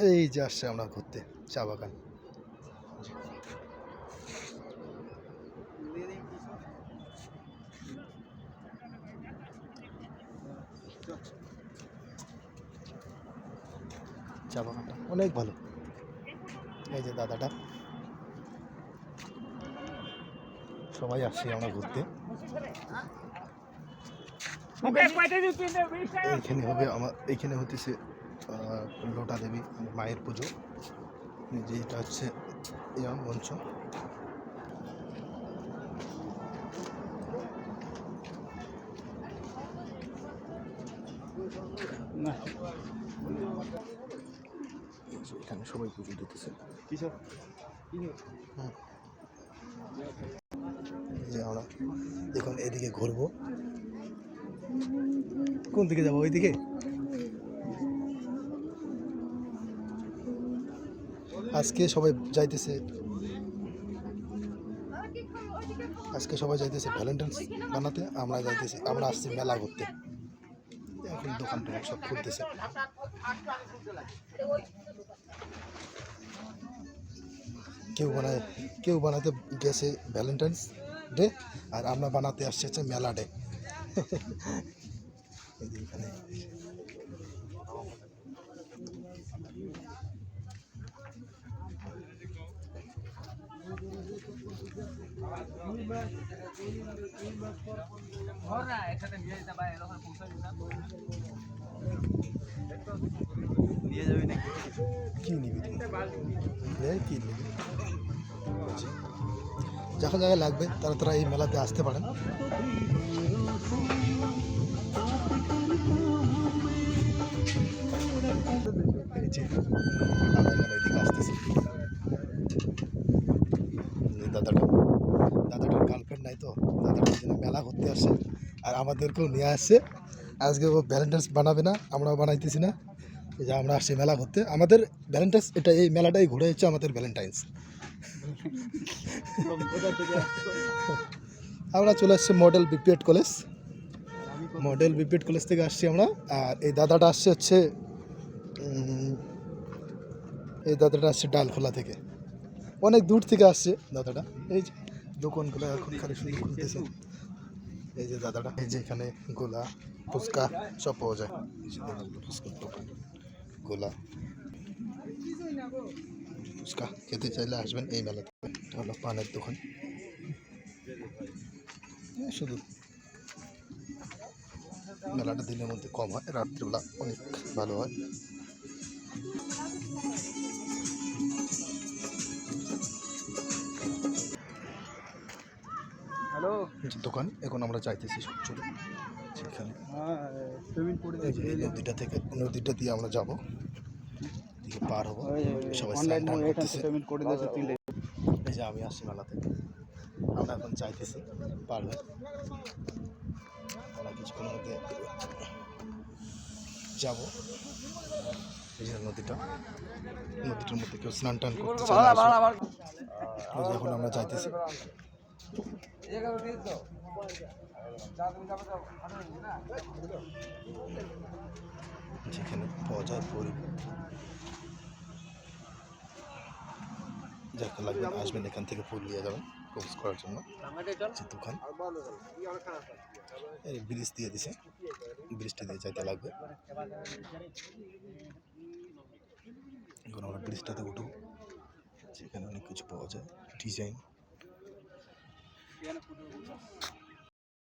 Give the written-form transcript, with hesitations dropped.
এই যে আসছে আমরা ঘুরতে চা বাগান। চা বাগানটা অনেক ভালো। এই যে দাদাটা, সবাই আসছি আমরা ঘুরতে। এইখানে হবে এইখানে হতেছে লোটা দেবী মায়ের পুজো। যেটা হচ্ছে মঞ্চ। এখানে সবাই পুজো দিতেছে। যে আমরা এখন এদিকে ঘুরবো। কোন দিকে যাবো? ওইদিকে। আজকে সবাই যাইতেছে ভ্যালেন্টাইন্স বানাতে। আমরা আসছি মেলা ঘুরতে। এখন দোকান টোকান সব খুলতেছে। কেউ বানাতে গেছে ভ্যালেন্টাইন্স ডে, আর আমরা বানাতে আসছি হচ্ছে মেলা ডে। এখানে কি নিবি? কি নিবি? যখন জায়গায় লাগবে তারা এই মেলাতে আসতে পারেন। দাদাটার গার্লফ্রেন্ড নাই তো, দাদাটার জন্য মেলা ঘুরতে আসে আর আমাদেরকেও নিয়ে আসছে। আজকে ও ভ্যালেন্টাইন্স বানাবে না, আমরাও বানাইতেছি না। যে আমরা আসছি মেলা ঘুরতে, আমাদের ভ্যালেন্টাইন্স এটা, এই মেলাটাই ঘুরে হচ্ছে আমাদের ভ্যালেন্টাইন্স। আমরা চলে আসছি মডেল বিপিএড কলেজ থেকে আসছি আমরা। আর এই দাদাটা আসছে ডালখোলা থেকে, অনেক দূর থেকে আসছে দাদাটা। এই যে দোকানগুলো এখন খালি শুধু খুলতেছে। এই যে দাদাটা, এই যে এখানে গোলা ফুচকা সব পাওয়া যায়। ফুচকার দোকান, গোলা ফুচকা খেতে চাইলে আসবেন এই মেলাতে। হলো পানের দোকান। শুধু মেলাটা দিনের মধ্যে কম হয়, রাত্রিবেলা অনেক ভালো হয়। দোকান এখন আমরা চাইতেছি সব চলে সেখানে। নদীটা দিয়ে আমরা যাবো, পার হবো। সবাই এই যে আমি আসছি মেলাতে, আমরা এখন চাইতেছি পার হয়ে আমরা কিছুক্ষণের মধ্যে যাবো। এই যে নদীটার মধ্যে কেউ স্নান টান করতে চাইলে এখন আমরা চাইতেছি। যেখানে পাওয়া যায় ফুল, যাকে লাগবে আসবেন, এখান থেকে ফুল নিয়ে যাবেন প্রপোজ করার জন্য। দোকান এই ব্রিজ দিয়ে দিছে, ব্রিজটা দিয়ে যাইতে লাগবে। এখন আমরা ব্রিজটাতে উঠবো, যেখানে অনেক কিছু পাওয়া যায় ডিজাইন।